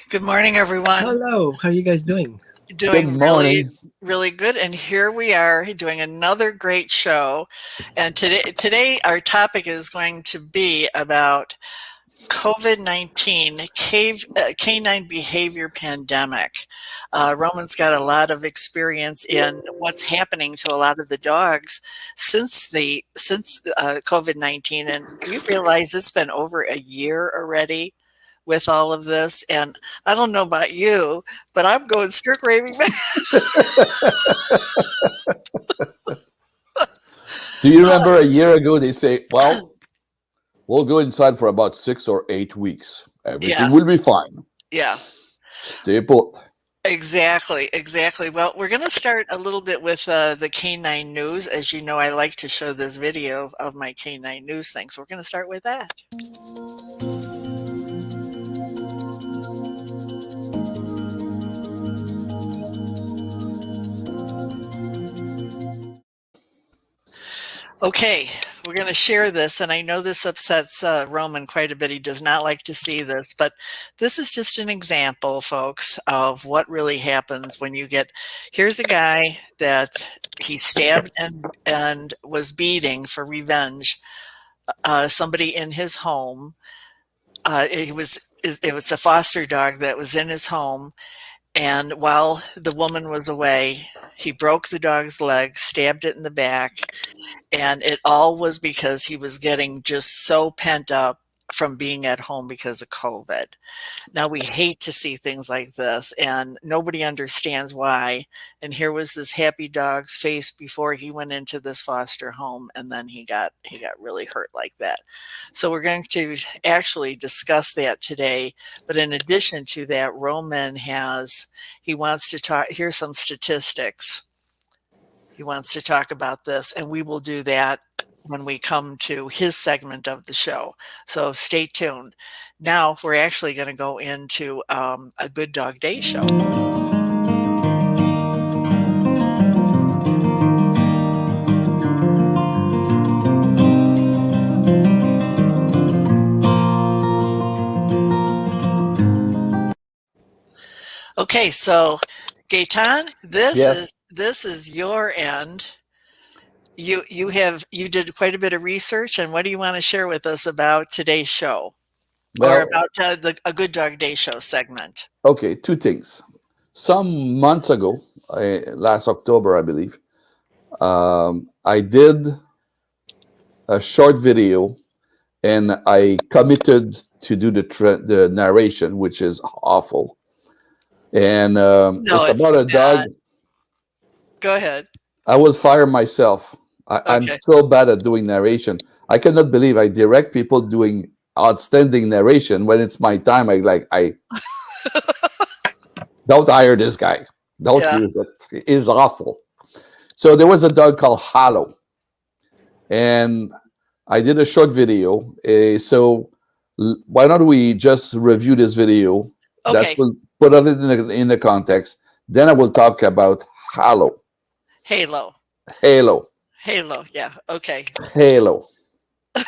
Good morning, everyone. Hello, how are you guys doing? Good Doing really, morning. really good. And here we are doing another great show. And today our topic is going to be about COVID-19, canine behavior pandemic. Roman's got a lot of experience in what's happening to a lot of the dogs since COVID-19. And do you realize it's been over a year already with all of this? And I don't know about you, but I'm going stroke raving back. Do you remember a year ago they say, well, we'll go inside for about 6 or 8 weeks. Yeah, Everything will be fine. yeah. Stay put. Exactly, exactly. Well, we're going to start a little bit with the canine news. As you know, I like to show this video of my canine news thing. So we're going to start with that. Okay, we're going to share this, and I know this upsets Roman quite a bit. He does not like to see this, but this is just an example, folks, of what really happens when you get. Here's a guy that he stabbed and was beating for revenge somebody in his home. It was a foster dog that was in his home, and while the woman was away, he broke the dog's leg, stabbed it in the back, and it all was because he was getting just so pent up from being at home because of COVID. Now, we hate to see things like this, and nobody understands why. And here was this happy dog's face before he went into this foster home, and then he got really hurt like that. So we're going to actually discuss that today. But in addition to that, Roman he wants to talk. Here's some statistics. He wants to talk about this, and we will do that when we come to his segment of the show. So stay tuned. Now we're actually going to go into a Good Dog Day show. Okay, so Gaetan, Yes. this is your end. You did quite a bit of research, and what do you want to share with us about today's show, or Well, about a Good Dog Day show segment? okay, two things. Some months ago, last October, I believe, I did a short video and I committed to do the narration, which is awful. And No, it's about it's a dog. not. Go ahead. I will fire myself. I'm Okay. so bad at doing narration. I cannot believe I direct people doing outstanding narration when it's my time. I don't hire this guy. Don't Yeah. use it. It is awful. So there was a dog called Hollow, and I did a short video. Why don't we just review this video? That Okay. will put it in the context. Then I will talk about Hollow, Halo. Halo, Halo. Yeah. Okay. Halo. Here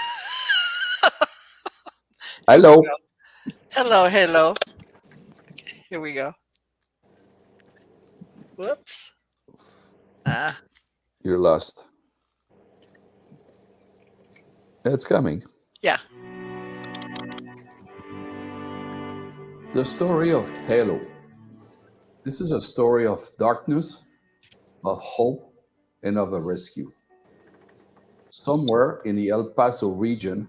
we Hello. go. Hello. Halo. Here we go. Whoops. Ah. You're lost. It's coming. Yeah. The story of Halo. This is a story of darkness, of hope, and of a rescue. Somewhere in the El Paso region,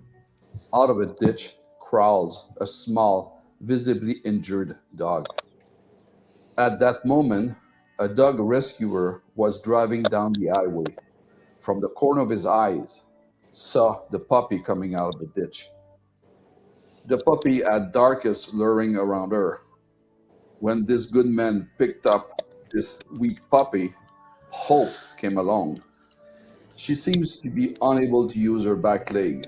out of a ditch crawls a small, visibly injured dog. At that moment, a dog rescuer was driving down the highway. From the corner of his eyes, saw the puppy coming out of the ditch. The puppy had darkness luring around her. When this good man picked up this weak puppy, Hope came along. She seems to be unable to use her back leg.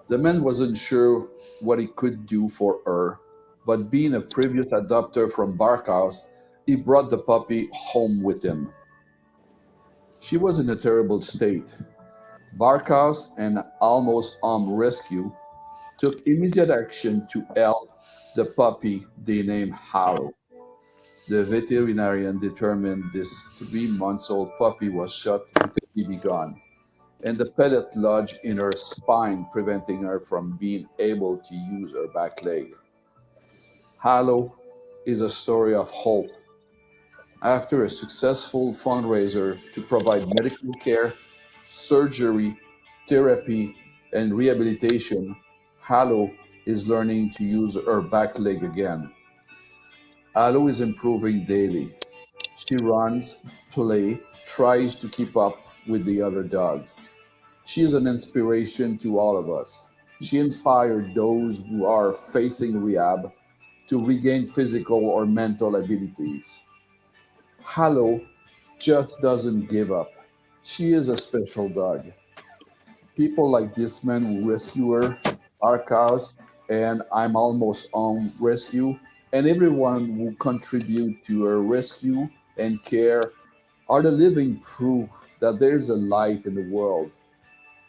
The man wasn't sure what he could do for her, but being a previous adopter from Barkhouse, he brought the puppy home with him. She was in a terrible state. Barkhouse and Almost Rescue took immediate action to help The puppy they named Harrow. The veterinarian determined this 3 months old puppy was shot with a BB gun, and the pellet lodged in her spine, preventing her from being able to use her back leg. Hallow is a story of hope. After a successful fundraiser to provide medical care, surgery, therapy, and rehabilitation, Hallow is learning to use her back leg again. Hallow is improving daily. She runs, plays, tries to keep up with the other dogs. She is an inspiration to all of us. She inspired those who are facing rehab to regain physical or mental abilities. Hallow just doesn't give up. She is a special dog. People like this man who rescue her, our cause, and I'm almost on rescue, and everyone who contribute to her rescue and care are the living proof that there's a light in the world.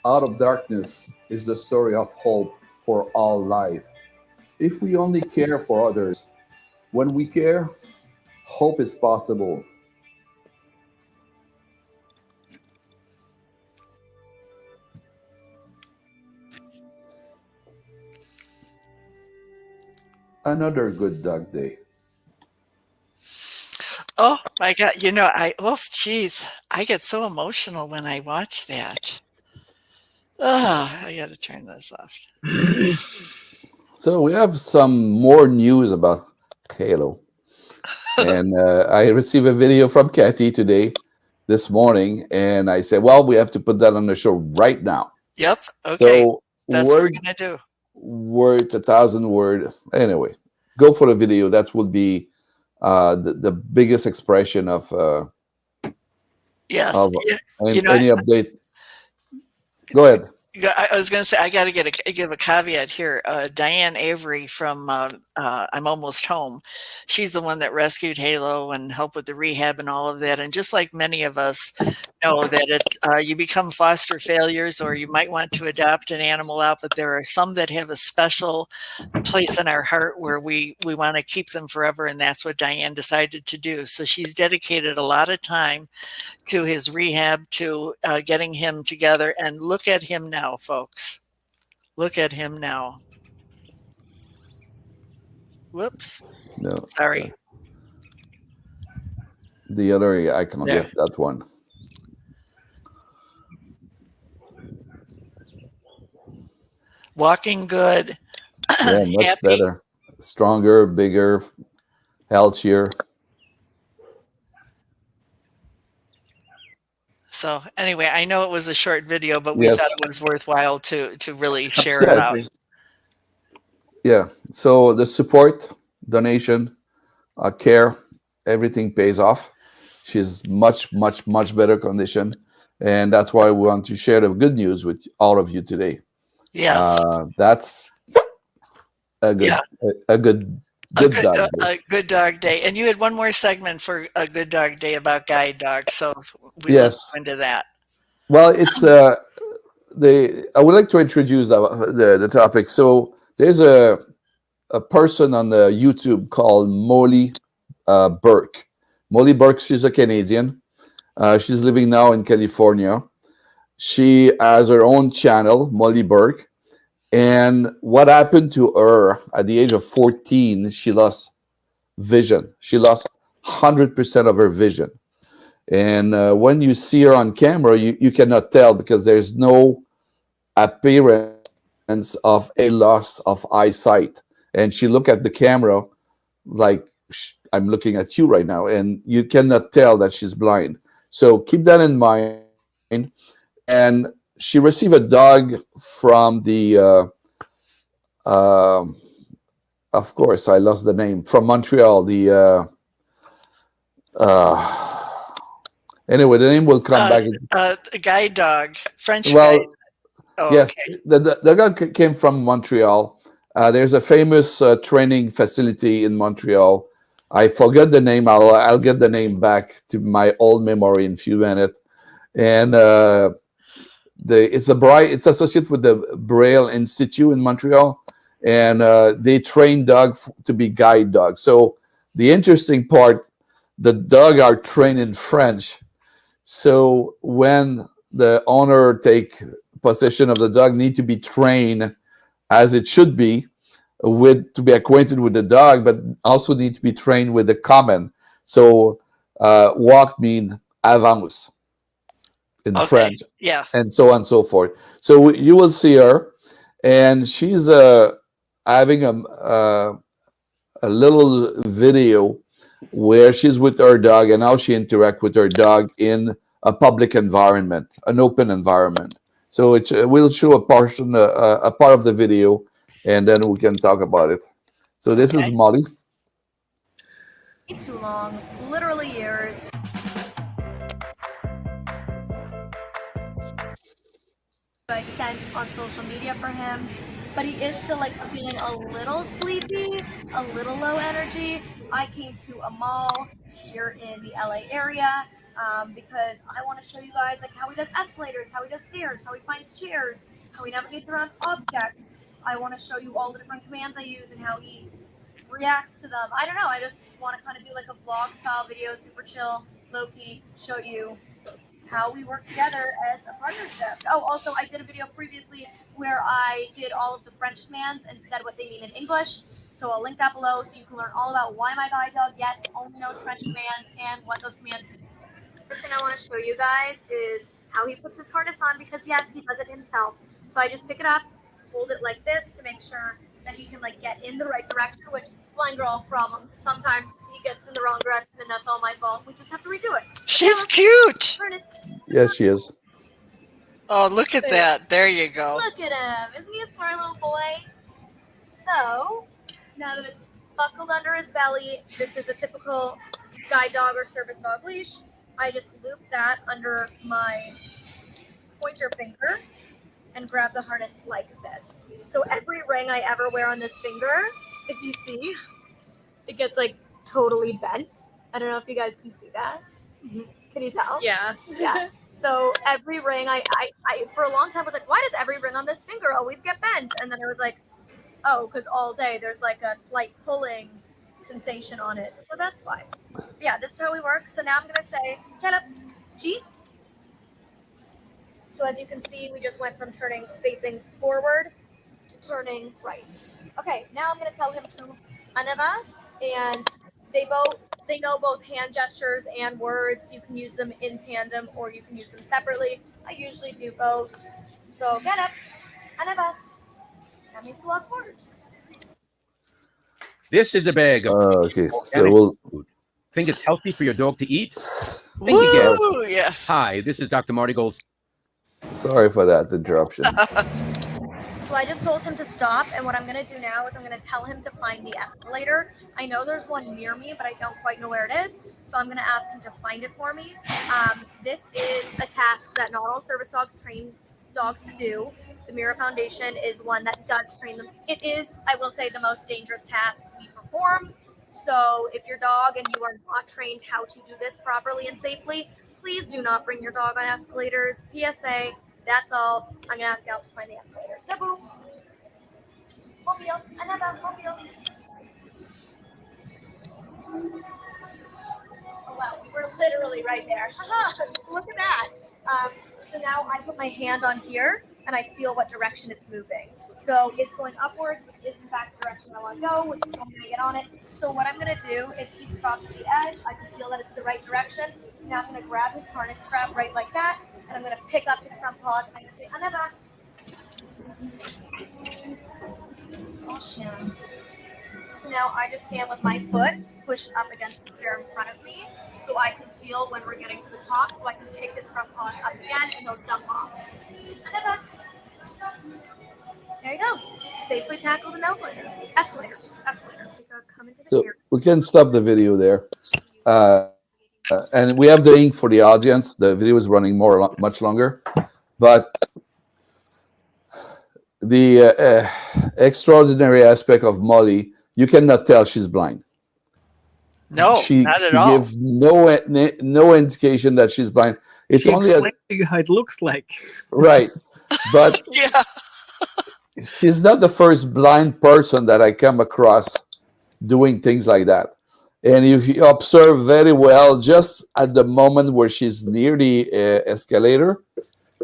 Out of darkness is the story of hope for all life. If we only care for others, when we care, hope is possible. Another good dog day. Oh my god, geez, I get so emotional when I watch that. Oh, I gotta turn this off. So we have some more news about Halo. And I received a video from Kathy today, this morning, and I said, well, we have to put that on the show right now. Yep, okay, So that's what we're word gonna do. word 1,000 word. Anyway, go for the video. That would be the biggest expression Yes, of you know, any update. Go ahead. yeah, I was gonna say, I gotta give a caveat here. Diane Avery from, I'm Almost Home, she's the one that rescued Halo and helped with the rehab and all of that, and just like many of us know that it's, you become foster failures or you might want to adopt an animal out, but there are some that have a special place in our heart where we wanna keep them forever, and that's what Diane decided to do. So she's dedicated a lot of time to his rehab, to getting him together. And look at him now, folks. Look at him now. Whoops. No, Sorry. the other icon. There. Yeah, that one. Walking good, Yeah, much happy. better, stronger, bigger, healthier. So anyway, I know it was a short video, but we thought Yes. it was worthwhile to really share it out. Absolutely. Yeah. So the support, donation, care, everything pays off. She's much, much, much better condition, and that's why we want to share the good news with all of you today. Yes. That's a Yeah. good, a good, good dog day. A good dog day. And you had one more segment for a good dog day about guide dogs. So let's Yes. go into that. Well, it's I would like to introduce the topic. So there's a person on the YouTube called Molly Burke. Molly Burke, she's a Canadian. She's living now in California. She has her own channel, Molly Burke. And what happened to her at the age of 14, she lost vision. She lost 100% of her vision. And when you see her on camera, you cannot tell because there's no appearance of a loss of eyesight. And she look at the camera like I'm looking at you right now, and you cannot tell that she's blind. So keep that in mind. And she received a dog from uh, of course, I lost the name, from Montreal. Uh, anyway, the name will come back. A guide dog, French guide. Well, Oh, yes, okay. the dog came from Montreal. There's a famous training facility in Montreal. I forgot the name. I'll get the name back to my old memory in a few minutes. And it's associated with the Braille Institute in Montreal, and they train dog to be guide dogs. So the interesting part, the dog are trained in French. So when the owner take possession of the dog, need to be trained as it should be, with to be acquainted with the dog, but also need to be trained with the command. So walk mean avance in Okay. French, Yeah. and so on and so forth. So you will see her, and she's having a little video where she's with her dog and how she interact with her dog in a public environment, an open environment. So it we'll show a portion, a part of the video, and then we can talk about it. So this is Okay. Molly. Too long, literally years. I sent on social media for him, but he is still like feeling a little sleepy, a little low energy. I came to a mall here in the LA area because I want to show you guys like how he does escalators, how he does stairs, how he finds chairs, how he navigates around objects. I want to show you all the different commands I use and how he reacts to them. I don't know. I just want to kind of do like a vlog style video, super chill, low key, show you how we work together as a partnership. Oh, also, I did a video previously where I did all of the French commands and said what they mean in English. So I'll link that below so you can learn all about why my guide dog, yes, only knows French commands and what those commands mean. First thing I want to show you guys is how he puts his harness on because, yes, he does it himself. So I just pick it up, hold it like this to make sure that he can like get in the right direction, which blind girl problem. Sometimes he gets in the wrong direction and that's all my fault. We just have to redo it. She's cute. Yes, she is. Oh, look at that. There you go. Look at him. Isn't he a smart little boy? So, now that it's buckled under his belly, this is a typical guide dog or service dog leash. I just loop that under my pointer finger and grab the harness like this. So every ring I ever wear on this finger, if you see, it gets like totally bent. I don't know if you guys can see that. Can you tell? Yeah. Yeah. So every ring, I for a long time was like, why does every ring on this finger always get bent? And then I was like, oh, because all day there's like a slight pulling sensation on it. So that's why. Yeah, this is how we work. So now I'm gonna say, get up, G. So as you can see, we just went from turning facing forward to turning right. Okay, now I'm gonna tell him to anava, and they know both hand gestures and words. You can use them in tandem or you can use them separately. I usually do both. So get up, anava. That means to walk forward. This is a bag of Okay, so organic we'll. food. Think it's healthy for your dog to eat? Think again. Woo! Yes. Hi, this is Dr. Marty Gold. Sorry for that interruption. So I just told him to stop, and what I'm going to do now is I'm going to tell him to find the escalator. I know there's one near me, but I don't quite know where it is, so I'm going to ask him to find it for me. This is a task that not all service dogs train dogs to do. The Mira Foundation is one that does train them. It is, I will say, the most dangerous task we perform. So if your dog and you are not trained how to do this properly and safely, please do not bring your dog on escalators. PSA, that's all. I'm going to ask you to find the escalator. Taboo. Mobile. Another mobile. Oh, wow. We're literally right there. Look at that. So now I put my hand on here, and I feel what direction it's moving. So it's going upwards, which is in fact the direction I want to go, which is how I'm going to get on it. So what I'm going to do is he stops at the edge. I can feel that it's the right direction. So now I'm going to grab his harness strap right like that, and I'm going to pick up his front paws, and I'm going to say, another. Awesome. So now I just stand with my foot pushed up against the stair in front of me, so I can feel when we're getting to the top, so I can pick his front paws up again, and he'll jump off. Another. There you go. Safely tackled an escalator. So come into the So mirror. we can stop the video there. And we have the link for the audience. The video is running much longer. But the extraordinary aspect of Molly, you cannot tell she's blind. No, She not at all. gives no indication that she's blind. It's She only explained to you how it looks like. right. But Yeah. she's not the first blind person that I come across doing things like that. And if you observe very well, just at the moment where she's near the escalator,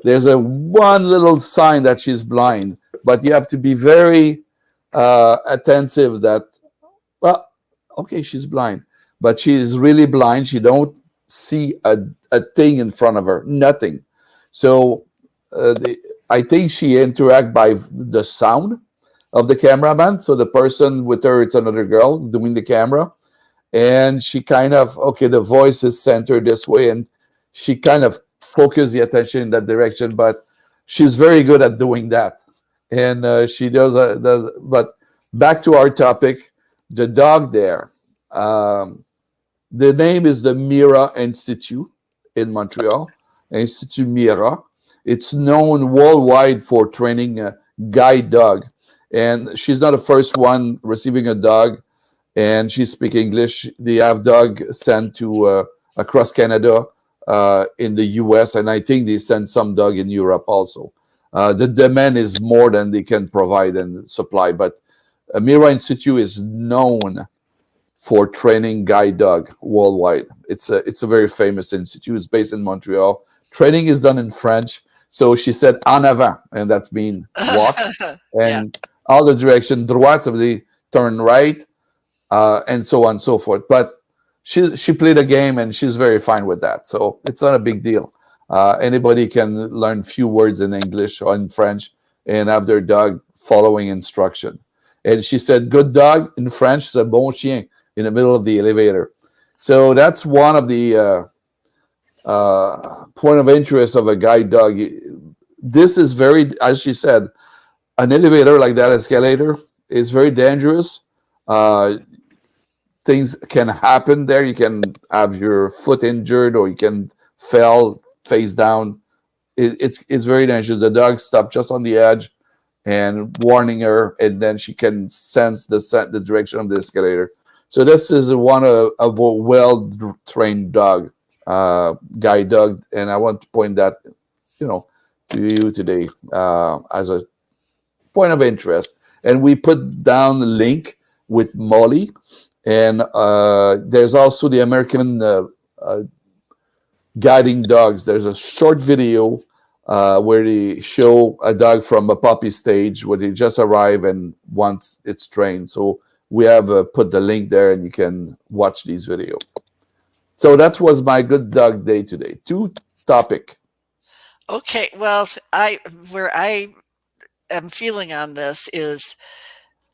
there's a one little sign that she's blind. But you have to be very attentive that, well, okay, she's blind, but she is really blind. She don't see a thing in front of her, nothing. So I think she interact by the sound of the cameraman. So the person with her, it's another girl doing the camera, and she kind of, okay, the voice is centered this way, and she kind of focus the attention in that direction. But she's very good at doing that, and she does. But back to our topic, the dog there. Um, the name is the Mira Institute in Montreal, Institut Mira. It's known worldwide for training a guide dog, and she's not the first one receiving a dog, and she speaks English. They have dog sent to across Canada, in the U.S., and I think they send some dog in Europe also. The demand is more than they can provide and supply, but Mira Institute is known for training guide dog worldwide. It's a very famous institute. It's based in Montreal. Training is done in French. So she said en avant, and that's mean walk, Yeah. and all the direction droite, so they turn right, and so on and so forth. But she played a game, and she's very fine with that. So it's not a big deal. Anybody can learn few words in English or in French and have their dog following instruction. And she said, "Good dog" in French, c'est bon chien in the middle of the elevator. So that's one of the point of interest of a guide dog. This is very, as she said, an elevator like that escalator is very dangerous. Uh, Things can happen there. You can have your foot injured, or you can fall face down. It's very dangerous. The dog stopped just on the edge and warning her, and then she can sense the direction of the escalator. So this is one of a well trained dog, guide dog, and I want to point that, you know, to you today as a point of interest. And we put down the link with Molly, and there's also the American guiding dogs. There's a short video where they show a dog from a puppy stage where they just arrive and once it's trained. So we have put the link there, and you can watch these videos. So that was my good dog day today. Two topic. Okay, well, where I am feeling on this is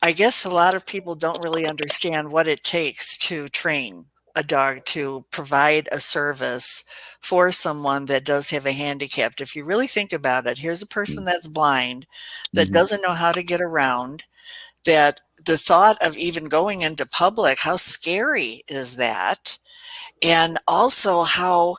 I guess a lot of people don't really understand what it takes to train a dog to provide a service for someone that does have a handicap. If you really think about it, here's a person that's blind, that Mhm. doesn't know how to get around, that the thought of even going into public, how scary is that? And also how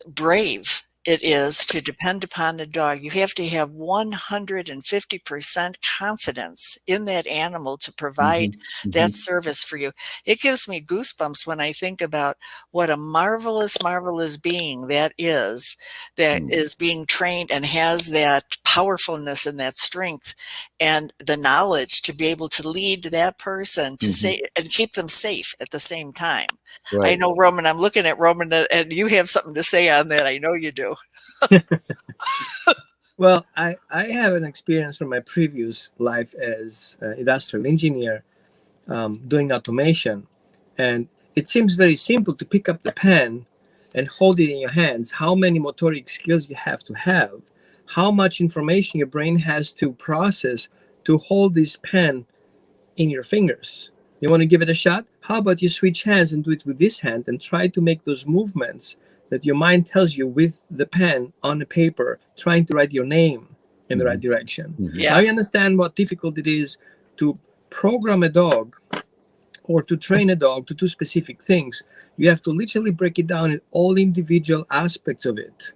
brave it is to depend upon a dog. You have to have 150% confidence in that animal to provide Mhm. that Mhm. service for you. It gives me goosebumps when I think about what a marvelous, marvelous being that Mhm. is being trained and has that powerfulness and that strength and the knowledge to be able to lead that person to Mhm. say and keep them safe at the same time. I Right. know, Roman, I'm looking at Roman, and you have something to say on that. I know you do. Well, I have an experience from my previous life as an industrial engineer, doing automation. And it seems very simple to pick up the pen and hold it in your hands. How many motoric skills you have to have, how much information your brain has to process to hold this pen in your fingers. You want to give it a shot? How about you switch hands and do it with this hand and try to make those movements that your mind tells you with the pen on the paper, trying to write your name in the right Mhm. direction. Mhm. Now Yeah. you understand what difficult it is to program a dog or to train a dog to do specific things. You have to literally break it down in all individual aspects of it.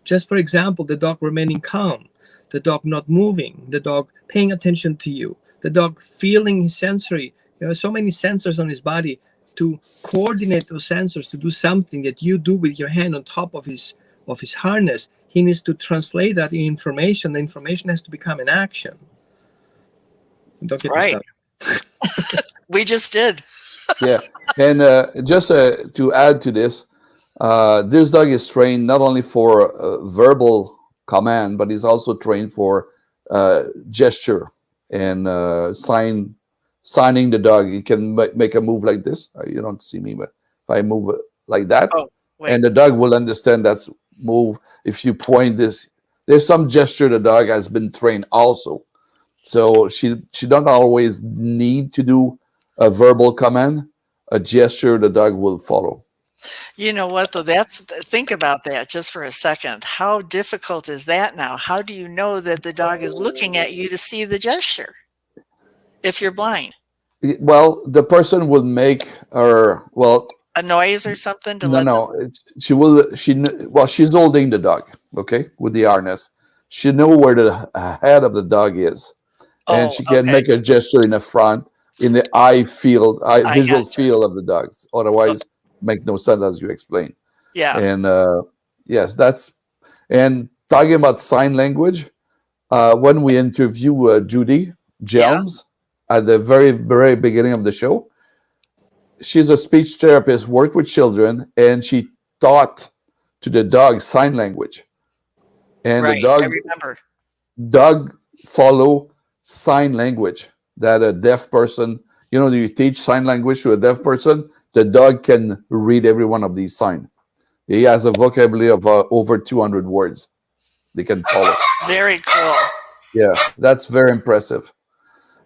Just for example, the dog remaining calm, the dog not moving, the dog paying attention to you, the dog feeling his sensory. So many sensors on his body to coordinate those sensors to do something that you do with your hand on top of his harness. he needs to translate that in information. The information has to become an action. Don't get me Right. started. We just did. Yeah, and just to add to this, this dog is trained not only for verbal command, but he's also trained for gesture and signing the dog. He can make a move like this. You don't see me, but if I move it like that, Oh, wait. and the dog will understand that's move. If you point this, there's some gesture the dog has been trained also. So she don't always need to do a verbal command. A gesture the dog will follow. You know what, though? Think about that just for a second. How difficult is that now? How do you know that the dog is looking at you to see the gesture if you're blind? Well, the person will make her A noise or something to no let them. no she will she's holding the dog, okay, with the harness. She know where the head of the dog is, and Oh, she can okay. make a gesture in the front, in the I visual gotcha. field of the dogs. Oh, Otherwise, make no sense as you explained. yeah, And yes, that's and talking about sign language. When we interview Judy yeah. Jelms at the very beginning of the show, she's a speech therapist, worked with children, and she taught to the dog sign language. And the Right. I dog remember. dog follow sign language that a deaf person, you teach sign language to a deaf person, the dog can read every one of these signs. He has a vocabulary of over 200 words they can follow. Very cool. Yeah, that's very impressive.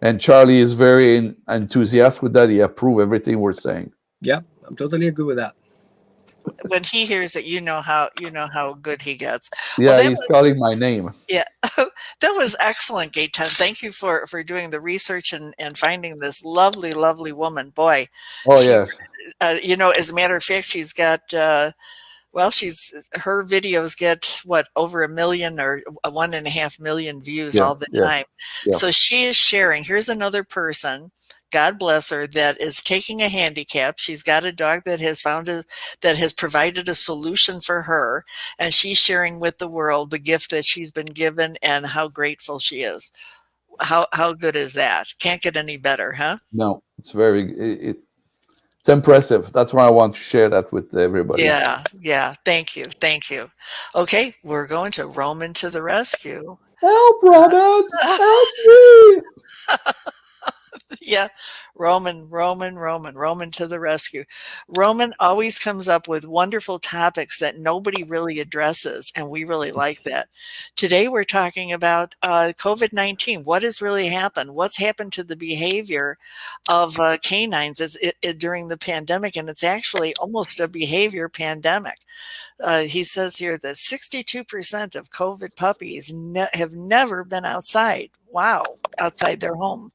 And Charlie is very enthusiastic with that. He approves everything we're saying. Yeah, I'm totally agree with that. When he hears it, you know how good he gets. Well, Yeah, he's calling my name. yeah, that was excellent, Gaetan. Thank you for doing the research and finding this lovely, lovely woman. Boy, Oh, she, yes. as a matter of fact, she's got. Well, her videos get what, over 1 million or 1.5 million views Yeah, all the yeah, time. yeah. So she is sharing. Here's another person, God bless her, that is taking a handicap. She's got a dog that has provided a solution for her, and she's sharing with the world the gift that she's been given and how grateful she is. How good is that? Can't get any better, huh? No, it's it's impressive. That's why I want to share that with everybody. Yeah, yeah. Thank you. Thank you. Okay, we're going to Roman to the rescue. Help, Robert! Help me! Yeah, Roman to the rescue. Roman always comes up with wonderful topics that nobody really addresses, and we really like that. Today we're talking about COVID-19. What has really happened? What's happened to the behavior of canines during the pandemic? And it's actually almost a behavior pandemic. He says here that 62% of COVID puppies have never been outside. Wow, outside their home.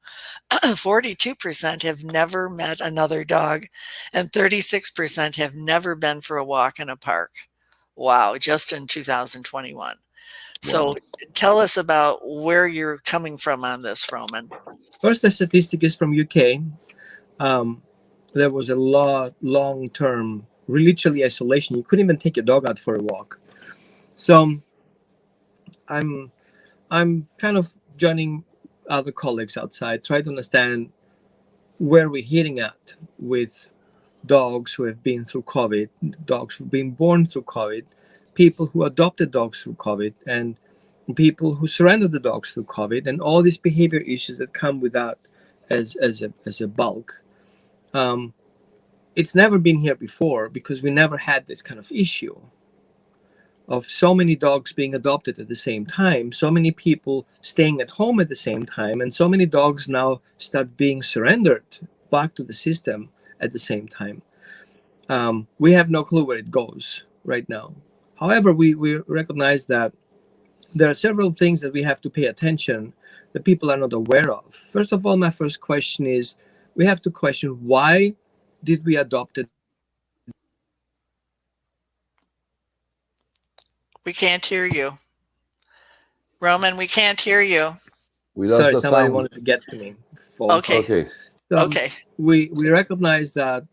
42% have never met another dog, and 36% have never been for a walk in a park. Wow, just in 2021. So Wow. tell us about where you're coming from on this, Roman. First, the statistic is from UK. There was a long-term, literally isolation. You couldn't even take your dog out for a walk. So I'm kind of joining other colleagues outside, try to understand where we're hitting at with dogs who have been through COVID, dogs who've been born through COVID, people who adopted dogs through COVID, and people who surrendered the dogs through COVID, and all these behavior issues that come with that as a bulk. It's never been here before because we never had this kind of issue of so many dogs being adopted at the same time, so many people staying at home at the same time, and so many dogs now start being surrendered back to the system at the same time. We have no clue where it goes right now. However, we recognize that there are several things that we have to pay attention that people are not aware of. First of all, my first question is, we have to question, why did we adopt it? We can't hear you. Roman, we can't hear you. We lost Sorry, the somebody sound. wanted to get to me. Phone Okay. call. Okay. Okay. We recognize that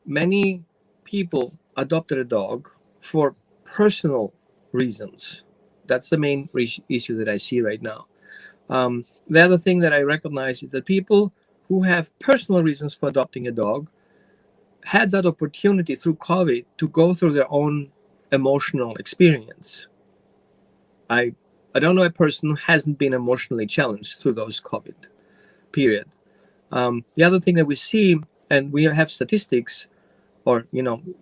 many people adopted a dog for personal reasons. That's the main issue that I see right now. The other thing that I recognize is that people who have personal reasons for adopting a dog had that opportunity through COVID to go through their own emotional experience. I don't know a person who hasn't been emotionally challenged through those COVID period. The other thing that we see, and we have statistics or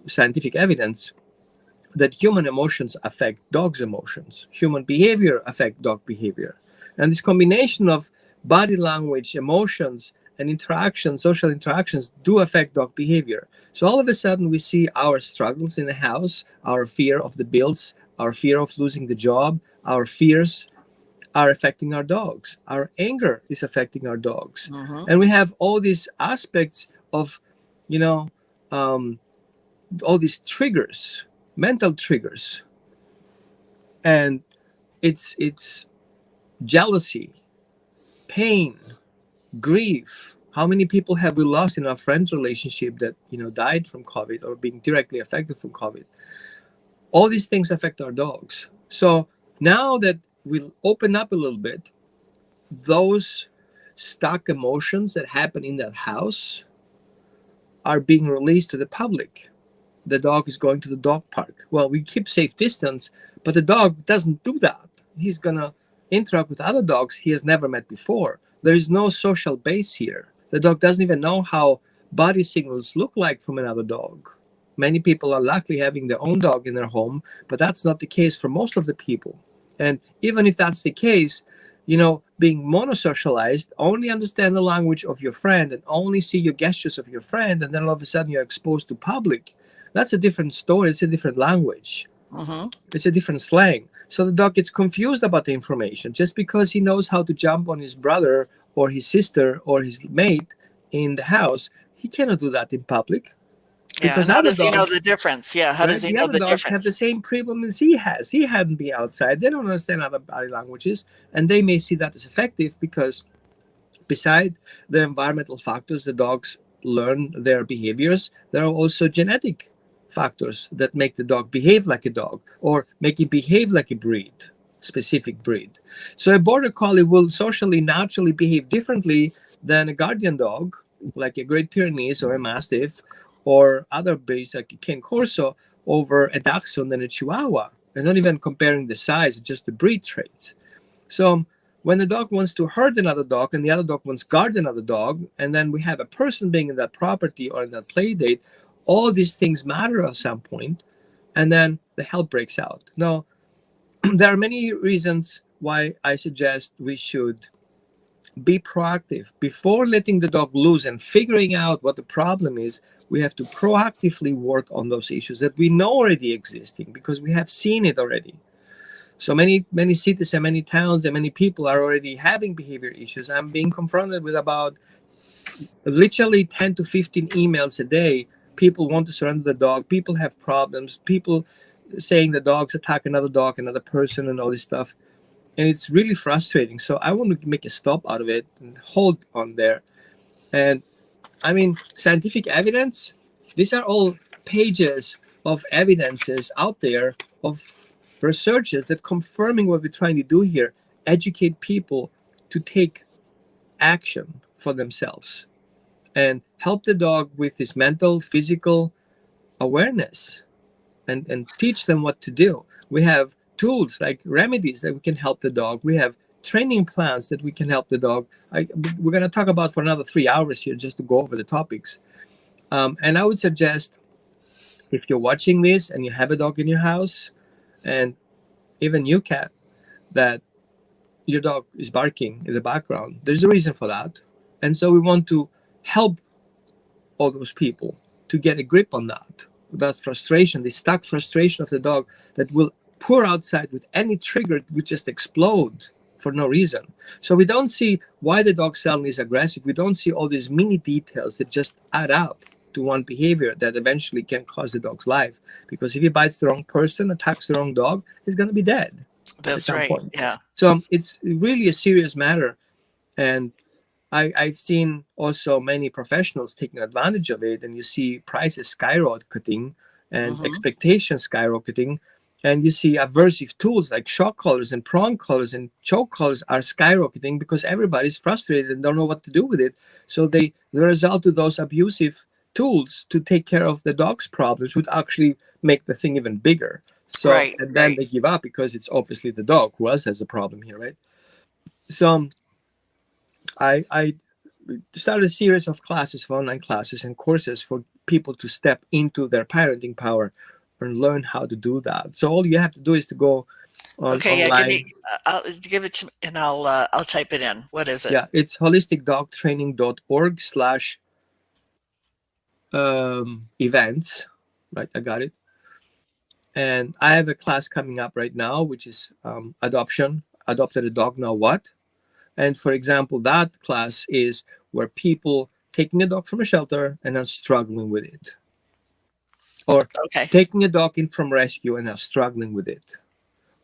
scientific evidence that human emotions affect dogs' emotions, human behavior affect dog behavior, and this combination of body language, emotions, and interactions, social interactions, do affect dog behavior. So all of a sudden, we see our struggles in the house, our fear of the bills, our fear of losing the job, our fears are affecting our dogs. Our anger is affecting our dogs, Mm-hmm. and we have all these aspects of, you know, um, all these triggers, mental triggers, and it's jealousy, pain, grief. How many people have we lost in our friends relationship that died from COVID or being directly affected from COVID? All these things affect our dogs. So now that we open up a little bit, those stuck emotions that happen in that house are being released to the public. The dog is going to the dog park. Well, we keep safe distance, but the dog doesn't do that. He's gonna interact with other dogs he has never met before. There is no social base here. The dog doesn't even know how body signals look like from another dog. Many people are luckily having their own dog in their home, but that's not the case for most of the people. And even if that's the case, being monosocialized, only understand the language of your friend and only see your gestures of your friend, and then all of a sudden you're exposed to public. That's a different story. It's a different language. Mm-hmm. It's a different slang. So the dog gets confused about the information just because he knows how to jump on his brother or his sister or his mate in the house. He cannot do that in public Yeah, because and how other does he know dogs, the difference? Yeah, how does right? he The know other the dogs have the difference? same problem as he has. He hadn't been outside. They don't understand other body languages, and they may see that as effective because beside the environmental factors, the dogs learn their behaviors. There are also genetic factors that make the dog behave like a dog or make it behave like a breed, specific breed. So a border collie will socially naturally behave differently than a guardian dog, like a Great Pyrenees or a Mastiff, or other breeds like a Cane Corso over a Dachshund and a Chihuahua. They're not even comparing the size, just the breed traits. So when the dog wants to hurt another dog and the other dog wants to guard another dog, and then we have a person being in that property or in that play date, all these things matter at some point, and then the hell breaks out. Now, there are many reasons why I suggest we should be proactive. Before letting the dog loose and figuring out what the problem is, we have to proactively work on those issues that we know already existing because we have seen it already. So many cities and many towns and many people are already having behavior issues. I'm being confronted with about literally 10 to 15 emails a day. People want to surrender the dog. People have problems. People saying the dogs attack another dog, another person, and all this stuff. And it's really frustrating. So I want to make a stop out of it and hold on there. And I mean, scientific evidence, these are all pages of evidences out there of researchers that confirming what we're trying to do here, educate people to take action for themselves and help the dog with his mental, physical awareness and teach them what to do. We have tools like remedies that we can help the dog. We have training plans that we can help the dog. We're going to talk about for another 3 hours here just to go over the topics. And I would suggest if you're watching this and you have a dog in your house, and even you, Cat, that your dog is barking in the background, there's a reason for that. And so we want to help all those people to get a grip on that frustration, the stuck frustration of the dog that will pour outside with any trigger, would just explode for no reason. So we don't see why the dog suddenly is aggressive. We don't see all these mini details that just add up to one behavior that eventually can cause the dog's life. Because if he bites the wrong person, attacks the wrong dog, he's going to be dead at That's some right. point. Yeah. So it's really a serious matter. And I've seen also many professionals taking advantage of it, and you see prices skyrocketing and Mm-hmm. expectations skyrocketing. And you see aversive tools like shock collars and prong collars and choke collars are skyrocketing because everybody's frustrated and don't know what to do with it. So the result of those abusive tools to take care of the dog's problems would actually make the thing even bigger. So, Right, and then right. they give up because it's obviously the dog who else has a problem here, right? So I started a series of classes, of online classes and courses for people to step into their parenting power and learn how to do that. So all you have to do is to go Okay, yeah, give me online. I'll give it to me and I'll type it in. What is it? Yeah, it's holisticdogtraining.org slash events. Right, I got it. And I have a class coming up right now, which is adoption. Adopted a dog, now what? And for example, that class is where people taking a dog from a shelter and are struggling with it, or Okay. taking a dog in from rescue and are struggling with it,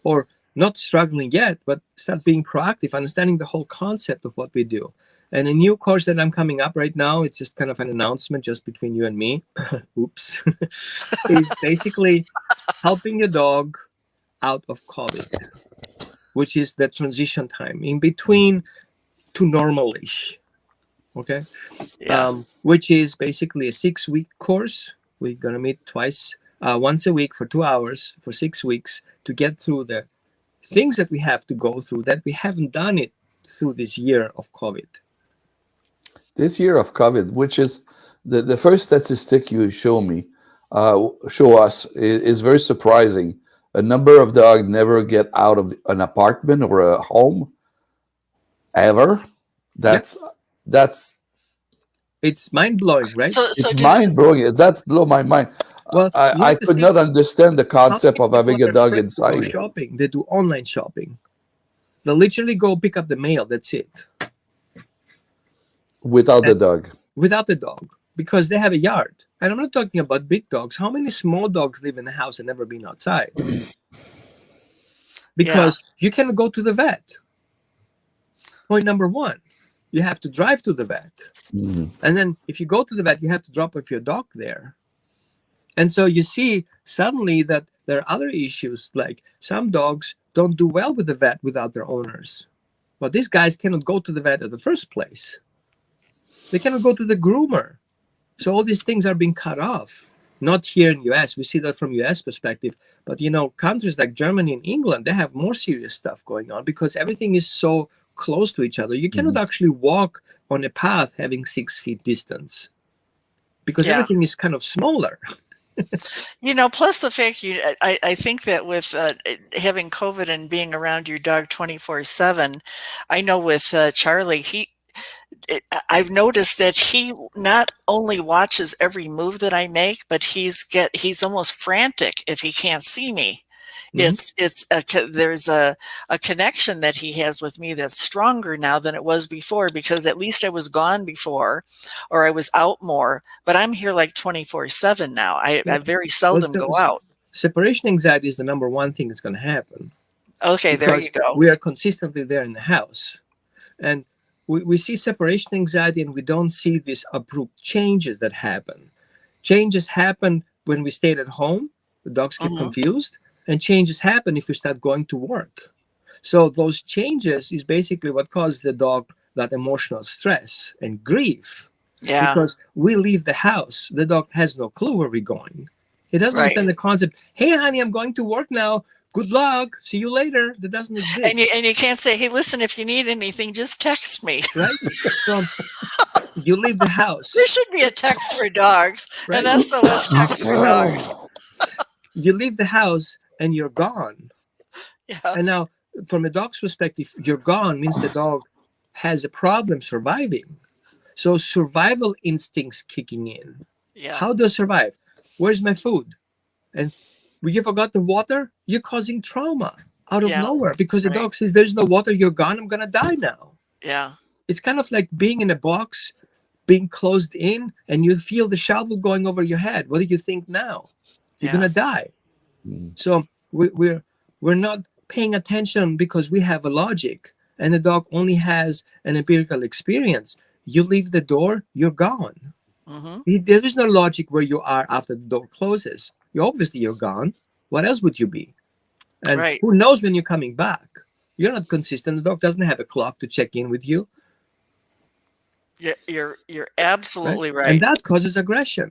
or not struggling yet, but start being proactive, understanding the whole concept of what we do. And a new course that I'm coming up right now, it's just kind of an announcement just between you and me. Oops. Is basically helping your dog out of COVID, which is the transition time in between to normalish. Okay. Yeah. Which is basically a 6-week course. We're going to meet once a week for 2 hours for 6 weeks to get through the things that we have to go through that we haven't done it through this year of COVID. This year of COVID, which is the first statistic you show us is very surprising. A number of dogs never get out of an apartment or a home ever. Yep. That's It's mind blowing, right? So it's do mind blowing. That's blow my mind. Well, you I have to could see not understand the how concept many of people having a are dog afraid to go inside shopping. They do online shopping. They literally go pick up the mail. That's it. without the And dog. without the dog, because they have a yard. And I'm not talking about big dogs. How many small dogs live in the house and never been outside? yeah. Because you cannot go to the vet. Point number one, you have to drive to the vet. Mhm. And then if you go to the vet, you have to drop off your dog there. And so you see suddenly that there are other issues, like some dogs don't do well with the vet without their owners. Well, these guys cannot go to the vet in the first place. They cannot go to the groomer. So all these things are being cut off. Not here in US. We see that from US perspective. But countries like Germany and England, they have more serious stuff going on because everything is so close to each other. You cannot Mhm. actually walk on a path having 6 feet distance because Yeah. everything is kind of smaller. Plus the fact I think that with having COVID and being around your dog 24/7, I know with Charlie, I've noticed that he not only watches every move that I make, but he's almost frantic if he can't see me. Mhm. There's a connection that he has with me that's stronger now than it was before because at least I was gone before or I was out more, but I'm here like 24/7 now. I Yeah. very Well, seldom go out. separation anxiety is the number one thing that's going to happen Okay, there you because go. we are consistently there in the house. And we see separation anxiety and we don't see these abrupt changes that happen. Changes happen when we stayed at home, the dogs get Mhm. confused, and changes happen if we start going to work. So those changes is basically what causes the dog that emotional stress and grief. Yeah, Because we leave the house, the dog has no clue where we're going. He doesn't right. understand the concept. Hey, honey, I'm going to work now. Good luck. See you later. That doesn't And exist, you can't say, "Hey, listen, if you need anything, just text me." right? So you leave the There house, should be a text for dogs, an right? SOS text for dogs. You leave the house and you're gone. Yeah, And now, from a dog's perspective, you're gone means the dog has a problem surviving. So survival instincts kicking in. yeah, How do I survive? Where's my food? And you forgot the water? You're causing trauma out of yeah, nowhere because the right. dog says, there's no water, you're gone, I'm going to die now. Yeah, It's kind of like being in a box, being closed in, and you feel the shovel going over your head. What do you think now? You're yeah, going to die. Mhm. So we're not paying attention because we have a logic and the dog only has an empirical experience. You leave the door, you're gone. mhm, There is no logic where you are after the door closes. You're gone. What else would you be? And Right. who knows when you're coming back? You're not consistent. The dog doesn't have a clock to check in with you, You're right? absolutely And right. that causes aggression.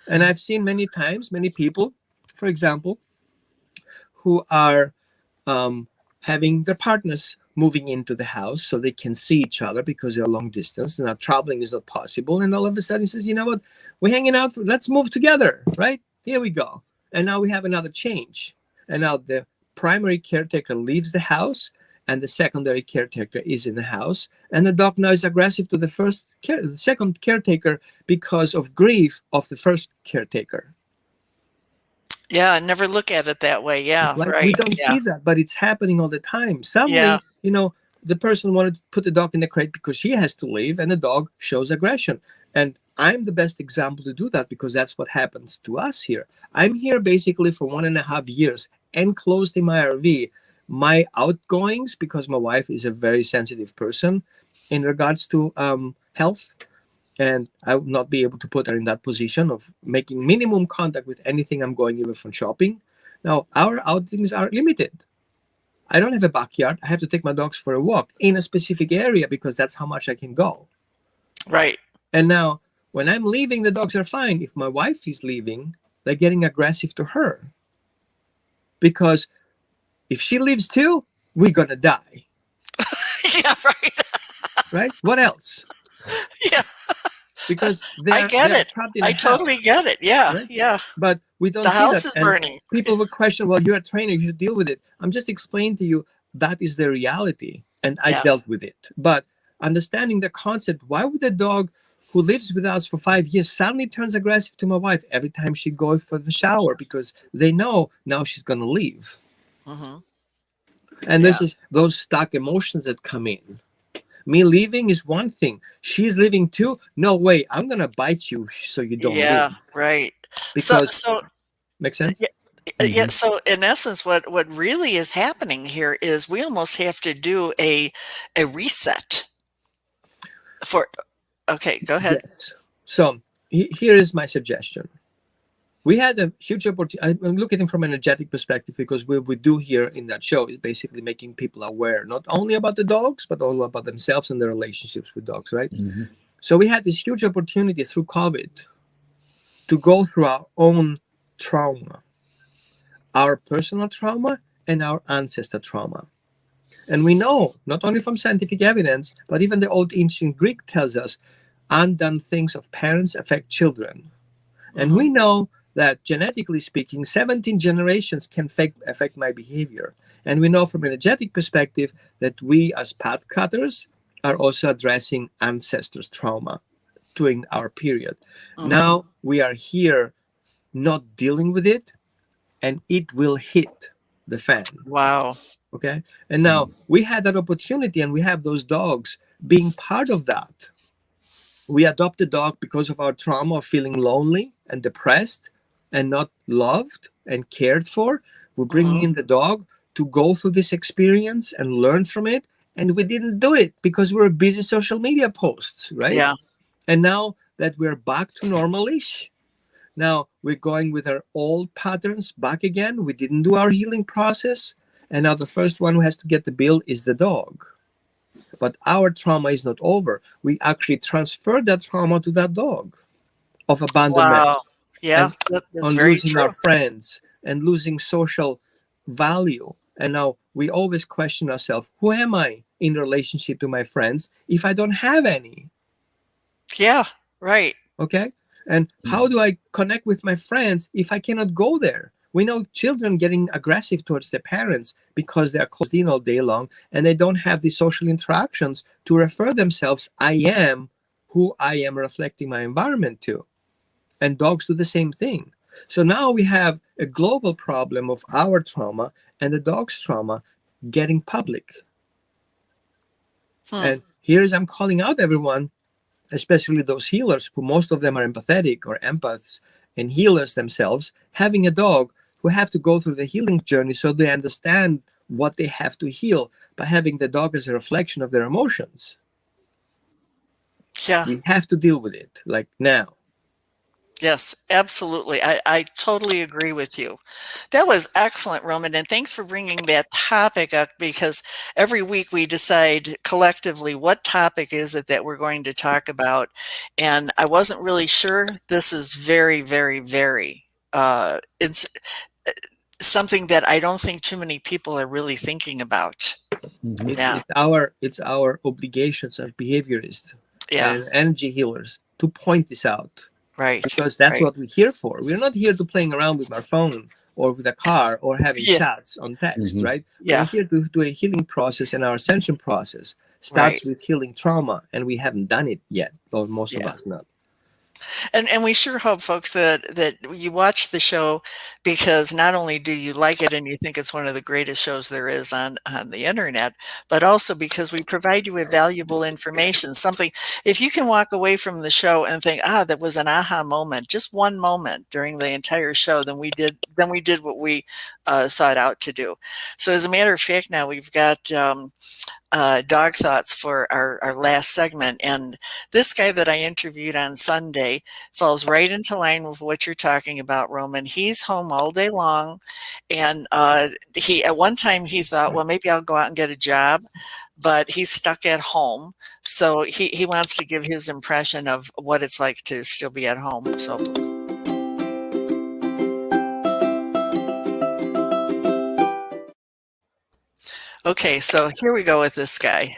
And I've seen many times, many people, for example, who are having their partners moving into the house so they can see each other because they're long distance and now traveling is not possible. And all of a sudden he says, you know what, we're hanging out, let's move together, right? Here we go. And now we have another change. And now the primary caretaker leaves the house and the secondary caretaker is in the house. And the dog now is aggressive to the second caretaker because of grief of the first caretaker. Yeah, I never look at it that way. Yeah, Like we right. don't Yeah. see that, but it's happening all the time. Yeah. Suddenly, the person wanted to put the dog in the crate because she has to leave, and the dog shows aggression. And I'm the best example to do that because that's what happens to us here. I'm here basically for 1.5 years, enclosed in my RV. My outgoings, because my wife is a very sensitive person in regards to health, and I would not be able to put her in that position of making minimum contact with anything I'm going, even from shopping. Now, our outings are limited. I don't have a backyard. I have to take my dogs for a walk in a specific area because that's how much I can go. Right. And now, when I'm leaving, the dogs are fine. If my wife is leaving, they're getting aggressive to her. Because if she leaves too, we're going to die. Yeah, right. Right? What else? Yeah. Because they I are get it. trapped in I a totally house. get it. Yeah. Right? Yeah. But we don't The see house that. is And burning. people will question, well, you're a trainer, you should deal with it. I'm just explaining to you that is the reality. And I Yeah. dealt with it. But understanding the concept, why would a dog who lives with us for 5 years suddenly turns aggressive to my wife every time she goes for the shower? Because they know now she's going to leave. Hmm. And Yeah. this is those stuck emotions that come in. Me leaving is one thing. She's leaving too. No way. I'm going to bite you so you don't Yeah. leave. Right. So, Because, so makes sense? yeah, yeah. Mhm. So, in essence, what really is happening here is we almost have to do a reset for. Okay, go ahead. Yes. So here is my suggestion. We had a huge opportunity. I'm looking from an energetic perspective because what we do here in that show is basically making people aware, not only about the dogs, but also about themselves and their relationships with dogs, right? Mhm. So we had this huge opportunity through COVID to go through our own trauma, our personal trauma and our ancestor trauma. And we know, not only from scientific evidence, but even the old ancient Greek tells us, undone things of parents affect children. And Hmm. we know that genetically speaking, 17 generations can affect my behavior. And we know from an energetic perspective that we as path cutters are also addressing ancestors' trauma during our period. Hmm. Now we are here not dealing with it, and it will hit the fan. Wow. Okay. And now we had that opportunity, and we have those dogs being part of that. We adopt a dog because of our trauma of feeling lonely and depressed and not loved and cared for. We bring Hmm. in the dog to go through this experience and learn from it. And we didn't do it because we were busy social media posts, right? Yeah. And now that we're back to normalish, now we're going with our old patterns back again. We didn't do our healing process. And now the first one who has to get the bill is the dog. But our trauma is not over. We actually transfer that trauma to that dog of abandonment Wow. Yeah. and That's on very losing our true. friends and losing social value. And now we always question ourselves, who am I in relationship to my friends if I don't have any? Yeah. Right. Okay. And how do I connect with my friends if I cannot go there? We know children getting aggressive towards their parents because they're closed in all day long and they don't have the social interactions to refer themselves, I am who I am reflecting my environment to. And dogs do the same thing. So now we have a global problem of our trauma and the dog's trauma getting public. Hmm. And here's I'm calling out everyone, especially those healers who most of them are empathetic or empaths and healers themselves, having a dog who have to go through the healing journey so they understand what they have to heal by having the dog as a reflection of their emotions. Yeah. We have to deal with it like now. Yes, absolutely. I totally agree with you. That was excellent, Roman, and thanks for bringing that topic up because every week we decide collectively what topic is it that we're going to talk about. And I wasn't really sure. This is very, very, very it's something that I don't think too many people are really thinking about. Mhm. It's Yeah, our obligations as behaviorists yeah, and energy healers to point this out, right, because that's right. what we're here for. We're not here to playing around with our phone or with a car or having Yeah, chats on text, Mhm. right? We're yeah, here to do a healing process, and our ascension process right. starts with healing trauma, and we haven't done it yet, or most of Yeah. us not. And we sure hope, folks, that you watch the show because not only do you like it and you think it's one of the greatest shows there is on the internet, but also because we provide you with valuable information. Something, if you can walk away from the show and think, ah, that was an aha moment, just one moment during the entire show, then we did what we sought out to do. So as a matter of fact, now we've got dog thoughts for our last segment. And this guy that I interviewed on Sunday falls right into line with what you're talking about, Roman. He's home all day long. And he, at one time, he thought, well, maybe I'll go out and get a job, but he's stuck at home. So he wants to give his impression of what it's like to still be at home. So, okay, so here we go with this guy.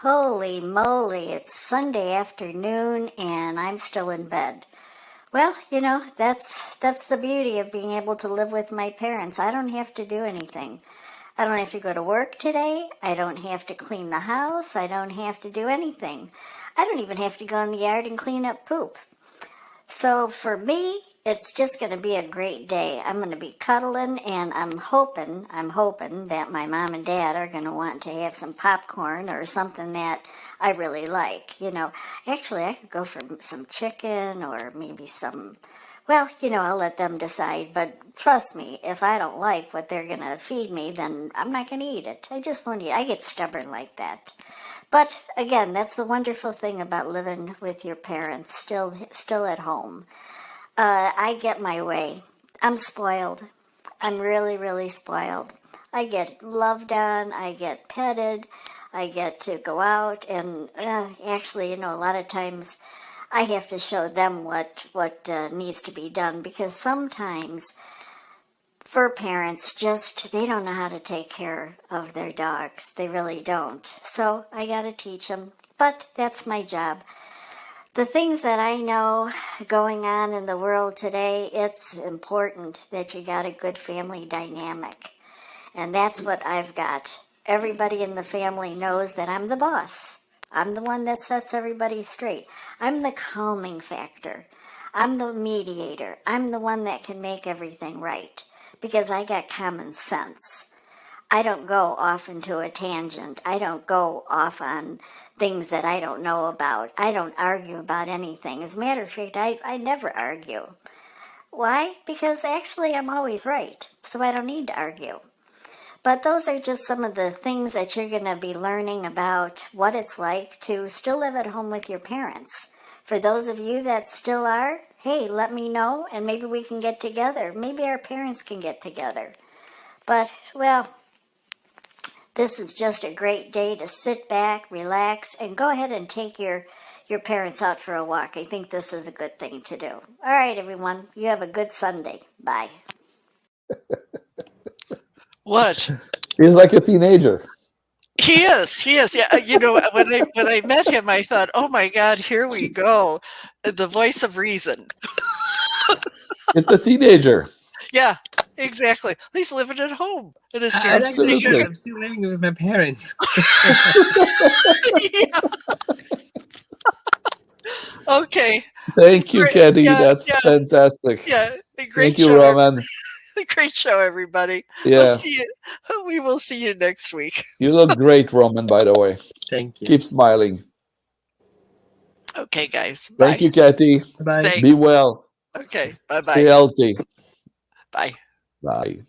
Holy moly, it's Sunday afternoon and I'm still in bed. Well, that's the beauty of being able to live with my parents. I don't have to do anything. I don't have to go to work today. I don't have to clean the house. I don't have to do anything. I don't even have to go in the yard and clean up poop. So for me, it's just going to be a great day. I'm going to be cuddling, and I'm hoping that my mom and dad are going to want to have some popcorn or something that I really like. Actually, I could go for some chicken or maybe some. Well, I'll let them decide, but trust me, if I don't like what they're going to feed me, then I'm not going to eat it. I just won't eat it. I get stubborn like that. But again, that's the wonderful thing about living with your parents, still at home. I get my way. I'm spoiled. I'm really, really spoiled. I get loved on. I get petted. I get to go out, and actually, a lot of times I have to show them what needs to be done, because sometimes fur parents just they don't know how to take care of their dogs. They really don't. So I got to teach them. But that's my job. The things that I know going on in the world today, it's important that you got a good family dynamic. And that's what I've got. Everybody in the family knows that I'm the boss. I'm the one that sets everybody straight. I'm the calming factor. I'm the mediator. I'm the one that can make everything right because I got common sense. I don't go off into a tangent. I don't go off on things that I don't know about. I don't argue about anything. As a matter of fact, I never argue. Why? Because actually I'm always right, so I don't need to argue. But those are just some of the things that you're going to be learning about what it's like to still live at home with your parents. For those of you that still are, hey, let me know and maybe we can get together. Maybe our parents can get together. But, well, this is just a great day to sit back, relax, and go ahead and take your parents out for a walk. I think this is a good thing to do. All right, everyone. You have a good Sunday. Bye. What? He's like a teenager. He is. He is. Yeah. When I met him, I thought, "Oh my God, here we go, the voice of reason." It's a teenager. Yeah, exactly. He's living at home, and his I parents like are the taking fact Absolutely. I'm still living with my parents. yeah. Okay. Thank you, Great. Katie. Yeah. That's Yeah. fantastic. Yeah. A great Thank you, show. Roman. Great show, everybody. We'll Yeah. see you. We will see you next week. You look great, Roman, by the way. Thank you. Keep smiling. Okay, guys. Thank Bye. you, Katie. Bye. Be Thanks. well. Okay. Bye. Stay Bye. healthy. Bye. Bye.